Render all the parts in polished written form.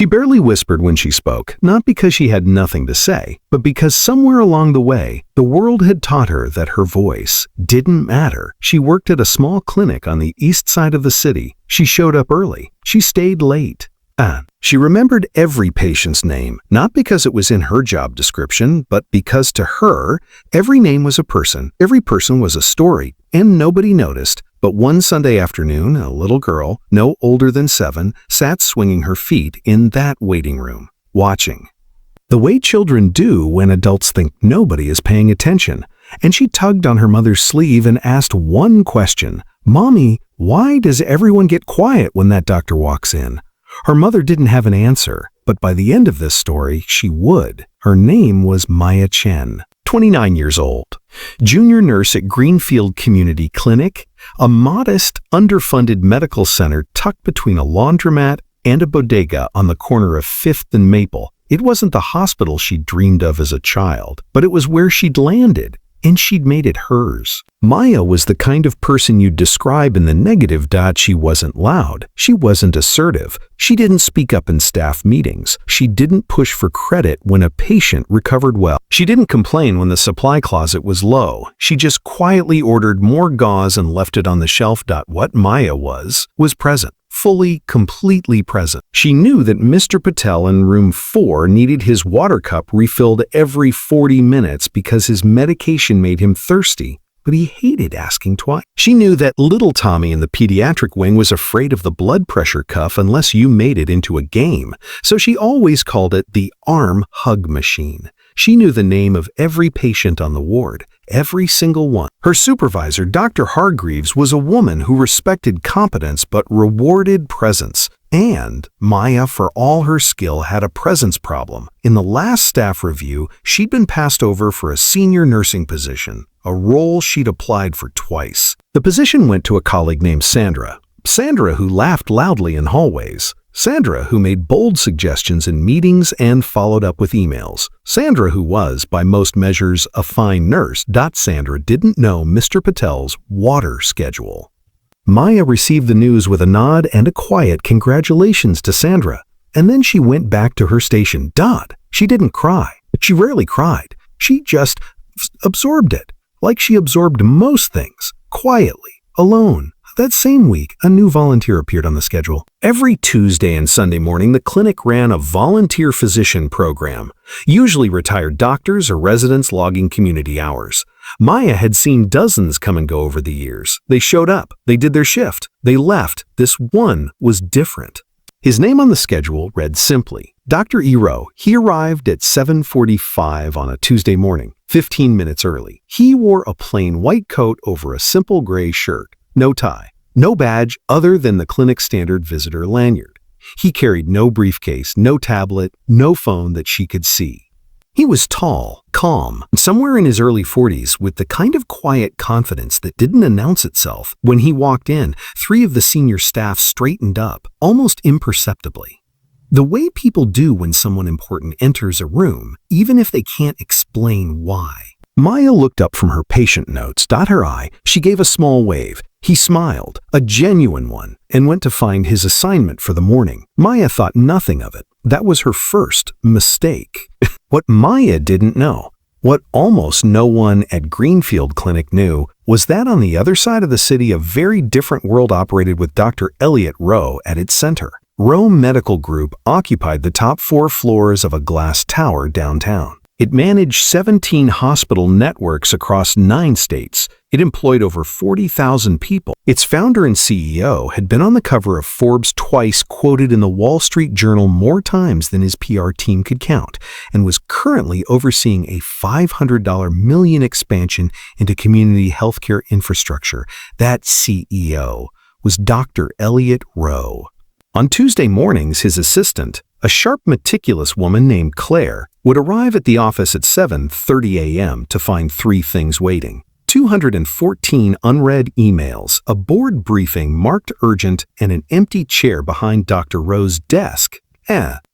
She barely whispered when she spoke, not because she had nothing to say, but because somewhere along the way, the world had taught her that her voice didn't matter. She worked at a small clinic on the east side of the city. She showed up early. She stayed late. She remembered every patient's name, not because it was in her job description, but because to her, every name was a person, every person was a story, and nobody noticed. But one Sunday afternoon, a little girl, no older than 7, sat swinging her feet in that waiting room, watching. The way children do when adults think nobody is paying attention. And she tugged on her mother's sleeve and asked one question, "Mommy, why does everyone get quiet when that doctor walks in?" Her mother didn't have an answer, but by the end of this story, she would. Her name was Maya Chen, 29 years old, junior nurse at Greenfield Community Clinic, a modest, underfunded medical center tucked between a laundromat and a bodega on the corner of 5th and Maple. It wasn't the hospital she'd dreamed of as a child, but it was where she'd landed, and she'd made it hers. Maya was the kind of person you'd describe in the negative. She wasn't loud. She wasn't assertive. She didn't speak up in staff meetings. She didn't push for credit when a patient recovered well. She didn't complain when the supply closet was low. She just quietly ordered more gauze and left it on the shelf. What Maya was present. Fully, completely present. She knew that Mr. Patel in room 4 needed his water cup refilled every 40 minutes because his medication made him thirsty, but he hated asking twice. She knew that little Tommy in the pediatric wing was afraid of the blood pressure cuff unless you made it into a game, so she always called it the arm hug machine. She knew the name of every patient on the ward, every single one. Her supervisor, Dr. Hargreaves, was a woman who respected competence but rewarded presence. And Maya, for all her skill, had a presence problem. In the last staff review, she'd been passed over for a senior nursing position, a role she'd applied for twice. The position went to a colleague named Sandra. Sandra, who laughed loudly in hallways. Sandra, who made bold suggestions in meetings and followed up with emails. Sandra, who was, by most measures, a fine nurse. Sandra didn't know Mr. Patel's water schedule. Maya received the news with a nod and a quiet congratulations to Sandra, and then she went back to her station. She didn't cry. She rarely cried. She just absorbed it, like she absorbed most things, quietly, alone. That same week, a new volunteer appeared on the schedule. Every Tuesday and Sunday morning, the clinic ran a volunteer physician program, usually retired doctors or residents logging community hours. Maya had seen dozens come and go over the years. They showed up, they did their shift, they left. This one was different. His name on the schedule read simply, Dr. Ero. He arrived at 7:45 on a Tuesday morning, 15 minutes early. He wore a plain white coat over a simple gray shirt. No tie, no badge other than the clinic standard visitor lanyard. He carried no briefcase, no tablet, no phone that she could see. He was tall, calm, somewhere in his early 40s, with the kind of quiet confidence that didn't announce itself. When he walked in, 3 of the senior staff straightened up, almost imperceptibly. The way people do when someone important enters a room, even if they can't explain why. Maya looked up from her patient notes. Her eye, she gave a small wave. He smiled, a genuine one, and went to find his assignment for the morning. Maya thought nothing of it. That was her first mistake. What Maya didn't know, what almost no one at Greenfield Clinic knew, was that on the other side of the city a very different world operated with Dr. Elliot Rowe at its center. Rowe Medical Group occupied the top 4 floors of a glass tower downtown. It managed 17 hospital networks across 9 states. It employed over 40,000 people. Its founder and CEO had been on the cover of Forbes twice, quoted in the Wall Street Journal more times than his PR team could count, and was currently overseeing a $500 million expansion into community healthcare infrastructure. That CEO was Dr. Elliot Rowe. On Tuesday mornings, his assistant, a sharp, meticulous woman named Claire, would arrive at the office at 7:30 a.m. to find 3 things waiting. 214 unread emails, a board briefing marked urgent, and an empty chair behind Dr. Rowe's desk.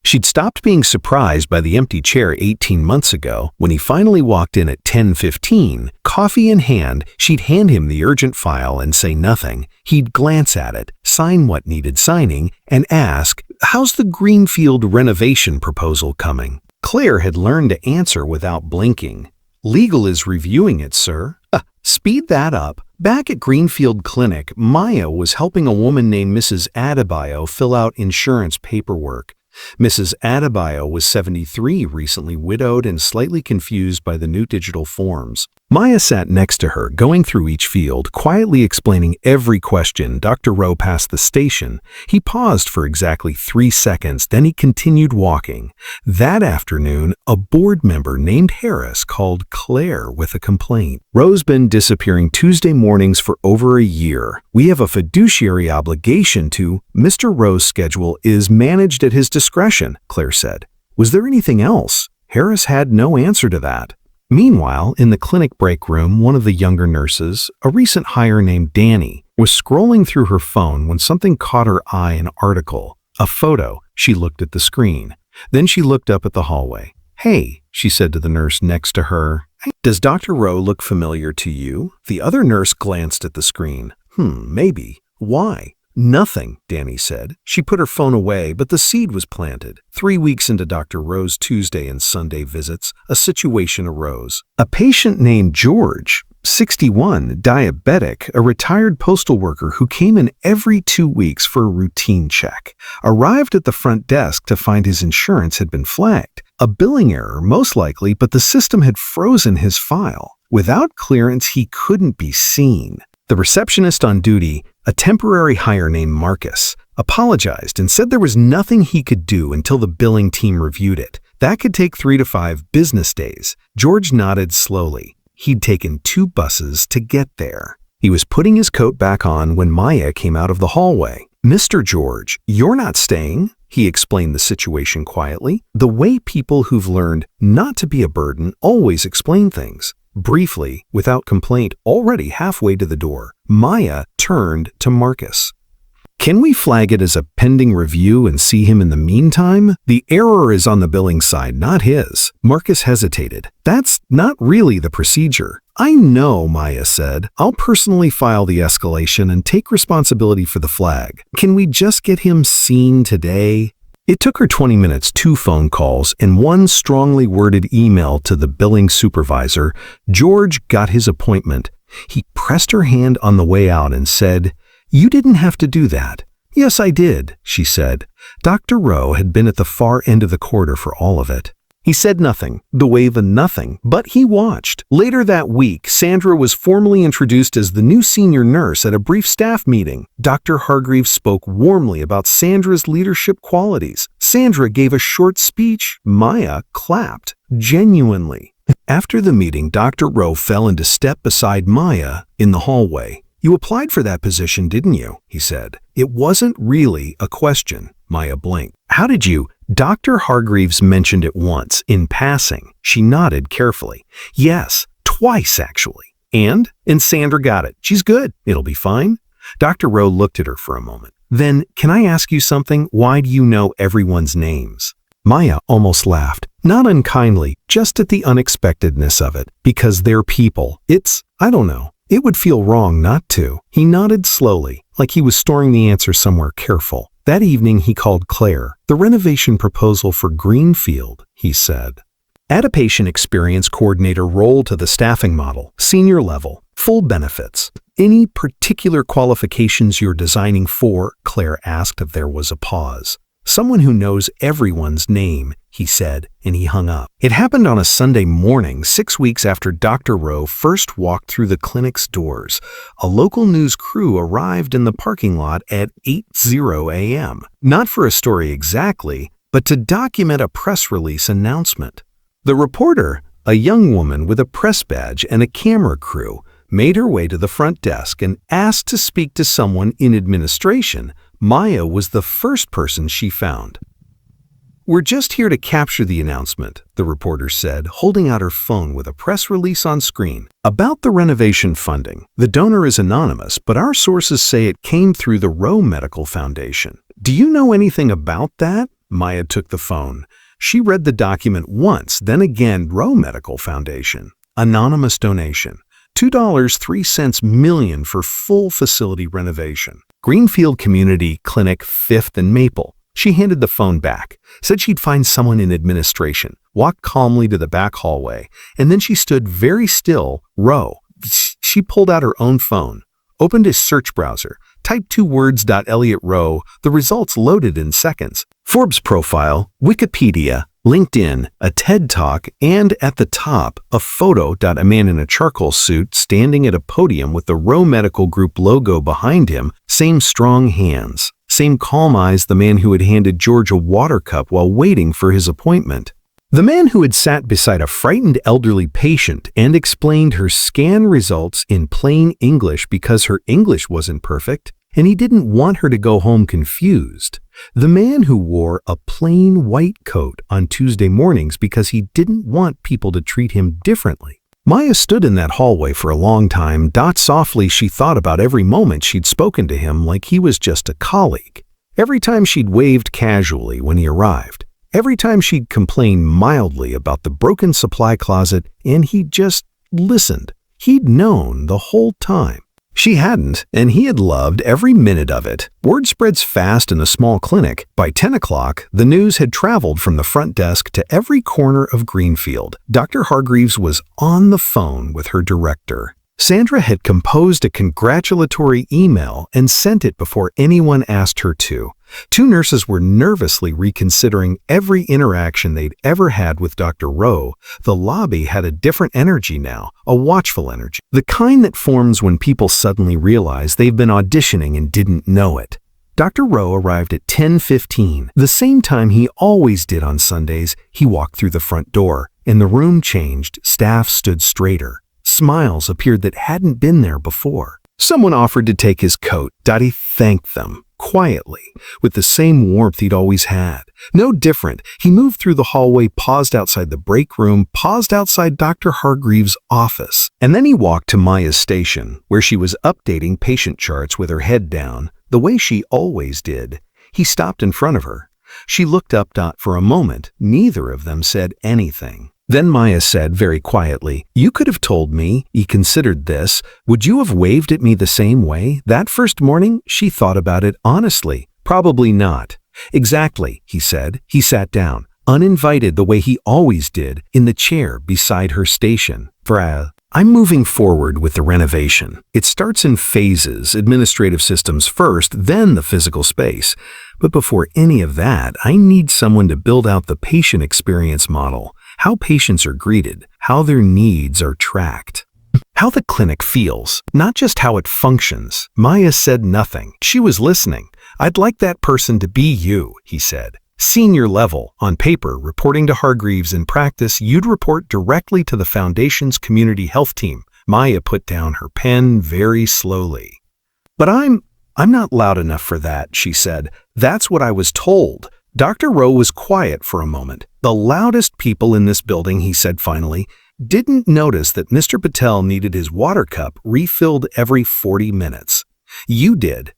She'd stopped being surprised by the empty chair 18 months ago. When he finally walked in at 10:15, coffee in hand, she'd hand him the urgent file and say nothing. He'd glance at it, sign what needed signing, and ask, "How's the Greenfield renovation proposal coming?" Claire had learned to answer without blinking. "Legal is reviewing it, sir." Speed that up. Back at Greenfield Clinic, Maya was helping a woman named Mrs. Adebayo fill out insurance paperwork. Mrs. Adebayo was 73, recently widowed and slightly confused by the new digital forms. Maya sat next to her, going through each field, quietly explaining every question. Dr. Rowe passed the station. He paused for exactly 3 seconds, then he continued walking. That afternoon, a board member named Harris called Claire with a complaint. "Rowe's been disappearing Tuesday mornings for over a year. We have a fiduciary obligation to—" "Mr. Rowe's schedule is managed at his discretion," Claire said. Was there anything else? Harris had no answer to that. Meanwhile, in the clinic break room, one of the younger nurses, a recent hire named Danny, was scrolling through her phone when something caught her eye: an article, a photo. She looked at the screen. Then she looked up at the hallway. "Hey," she said to the nurse next to her. "Does Dr. Rowe look familiar to you?" The other nurse glanced at the screen. Maybe. Why?" "Nothing," Danny said. She put her phone away, but the seed was planted. 3 weeks into Dr. Rowe's Tuesday and Sunday visits, a situation arose. A patient named George, 61, diabetic, a retired postal worker who came in every 2 weeks for a routine check, arrived at the front desk to find his insurance had been flagged. A billing error, most likely, but the system had frozen his file. Without clearance, he couldn't be seen. The receptionist on duty, a temporary hire named Marcus, apologized and said there was nothing he could do until the billing team reviewed it. That could take 3 to 5 business days. George nodded slowly. He'd taken 2 buses to get there. He was putting his coat back on when Maya came out of the hallway. "Mr. George, you're not staying," he explained the situation quietly, the way people who've learned not to be a burden always explain things. Briefly, without complaint, already halfway to the door, Maya turned to Marcus. "Can we flag it as a pending review and see him in the meantime? The error is on the billing side, not his." Marcus hesitated. "That's not really the procedure." "I know," Maya said. "I'll personally file the escalation and take responsibility for the flag. Can we just get him seen today?" It took her 20 minutes, 2 phone calls, and 1 strongly worded email to the billing supervisor. George got his appointment. He pressed her hand on the way out and said, "You didn't have to do that." "Yes, I did," she said. Dr. Rowe had been at the far end of the corridor for all of it. He said nothing, the wave of nothing, but he watched. Later that week, Sandra was formally introduced as the new senior nurse at a brief staff meeting. Dr. Hargreaves spoke warmly about Sandra's leadership qualities. Sandra gave a short speech. Maya clapped, genuinely. After the meeting, Dr. Rowe fell into step beside Maya in the hallway. "You applied for that position, didn't you?" he said. "It wasn't really a question." Maya blinked. "How did you?" Dr. Hargreaves mentioned it once, in passing. She nodded carefully. "Yes, twice actually. And Sandra got it. She's good. It'll be fine." Dr. Rowe looked at her for a moment. "Then, can I ask you something? Why do you know everyone's names?" Maya almost laughed. Not unkindly, just at the unexpectedness of it. "Because they're people. I don't know. It would feel wrong not to." He nodded slowly, like he was storing the answer somewhere careful. That evening he called Claire. "The renovation proposal for Greenfield," he said. "Add a patient experience coordinator role to the staffing model, senior level, full benefits. Any particular qualifications you're designing for?" Claire asked if there was a pause. "Someone who knows everyone's name," he said, and he hung up. It happened on a Sunday morning, 6 weeks after Dr. Rowe first walked through the clinic's doors. A local news crew arrived in the parking lot at 8:00 a.m. Not for a story exactly, but to document a press release announcement. The reporter, a young woman with a press badge and a camera crew, made her way to the front desk and asked to speak to someone in administration. Maya was the first person she found. "We're just here to capture the announcement," the reporter said, holding out her phone with a press release on screen. "About the renovation funding. The donor is anonymous, but our sources say it came through the Rowe Medical Foundation. Do you know anything about that?" Maya took the phone. She read the document once, then again. Rowe Medical Foundation. Anonymous donation. $2.03 million for full facility renovation. Greenfield Community Clinic, 5th and Maple. She handed the phone back, said she'd find someone in administration, walked calmly to the back hallway, and then she stood very still. Rowe. She pulled out her own phone, opened a search browser, typed 2 words. Elliot Rowe. The results loaded in seconds. Forbes profile, Wikipedia, LinkedIn, a TED Talk, and at the top, a photo. A man in a charcoal suit standing at a podium with the Rowe Medical Group logo behind him. Same strong hands. Same calm eyes. The man who had handed George a water cup while waiting for his appointment. The man who had sat beside a frightened elderly patient and explained her scan results in plain English because her English wasn't perfect, and he didn't want her to go home confused. The man who wore a plain white coat on Tuesday mornings because he didn't want people to treat him differently. Maya stood in that hallway for a long time. Softly, she thought about every moment she'd spoken to him like he was just a colleague. Every time she'd waved casually when he arrived. Every time she'd complained mildly about the broken supply closet, and he'd just listened. He'd known the whole time. She hadn't, and he had loved every minute of it. Word spreads fast in a small clinic. By 10 o'clock, the news had traveled from the front desk to every corner of Greenfield. Dr. Hargreaves was on the phone with her director. Sandra had composed a congratulatory email and sent it before anyone asked her to. 2 nurses were nervously reconsidering every interaction they'd ever had with Dr. Rowe. The lobby had a different energy now, a watchful energy, the kind that forms when people suddenly realize they've been auditioning and didn't know it. Dr. Rowe arrived at 10:15, the same time he always did on Sundays. He walked through the front door, and the room changed. Staff stood straighter. Smiles appeared that hadn't been there before. Someone offered to take his coat. He thanked them, quietly, with the same warmth he'd always had. No different. He moved through the hallway, paused outside the break room, paused outside Dr. Hargreaves' office. And then he walked to Maya's station, where she was updating patient charts with her head down, the way she always did. He stopped in front of her. She looked up. For a moment, neither of them said anything. Then Maya said very quietly, "You could have told me." He considered this. "Would you have waved at me the same way that first morning?" She thought about it honestly. "Probably not." "Exactly," he said. He sat down, uninvited the way he always did, in the chair beside her station. "I'm moving forward with the renovation. It starts in phases, administrative systems first, then the physical space. But before any of that, I need someone to build out the patient experience model. How patients are greeted, how their needs are tracked. How the clinic feels, not just how it functions." Maya said nothing. She was listening. "I'd like that person to be you," he said. "Senior level, on paper, reporting to Hargreaves. In practice, you'd report directly to the Foundation's community health team." Maya put down her pen very slowly. "But I'm not loud enough for that," she said. "That's what I was told." Dr. Rowe was quiet for a moment. "The loudest people in this building," he said finally, "didn't notice that Mr. Patel needed his water cup refilled every 40 minutes. You did."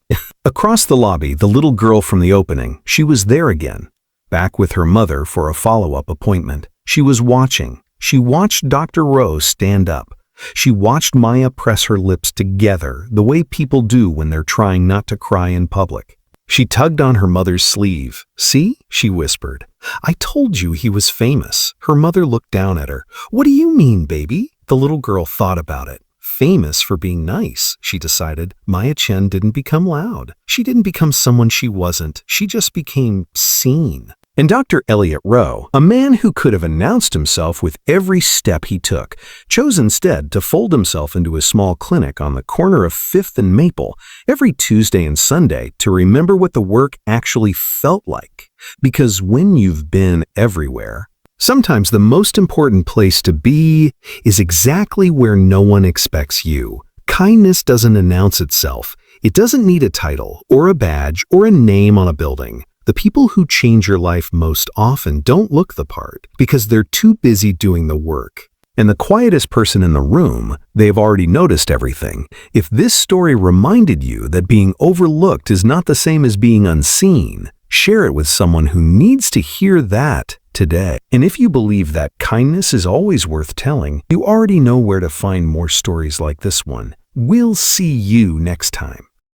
Across the lobby, the little girl from the opening, she was there again, back with her mother for a follow-up appointment. She was watching. She watched Dr. Rowe stand up. She watched Maya press her lips together the way people do when they're trying not to cry in public. She tugged on her mother's sleeve. "See?" she whispered. "I told you he was famous." Her mother looked down at her. "What do you mean, baby?" The little girl thought about it. Famous for being nice, she decided. Maya Chen didn't become loud. She didn't become someone she wasn't. She just became seen. And Dr. Elliot Rowe, a man who could have announced himself with every step he took, chose instead to fold himself into a small clinic on the corner of 5th and Maple every Tuesday and Sunday to remember what the work actually felt like. Because when you've been everywhere, sometimes the most important place to be is exactly where no one expects you. Kindness doesn't announce itself. It doesn't need a title or a badge or a name on a building. The people who change your life most often don't look the part because they're too busy doing the work. And the quietest person in the room, they've already noticed everything. If this story reminded you that being overlooked is not the same as being unseen, Share it with someone who needs to hear that today. And if you believe that kindness is always worth telling, you already know where to find more stories like this one. We'll see you next time.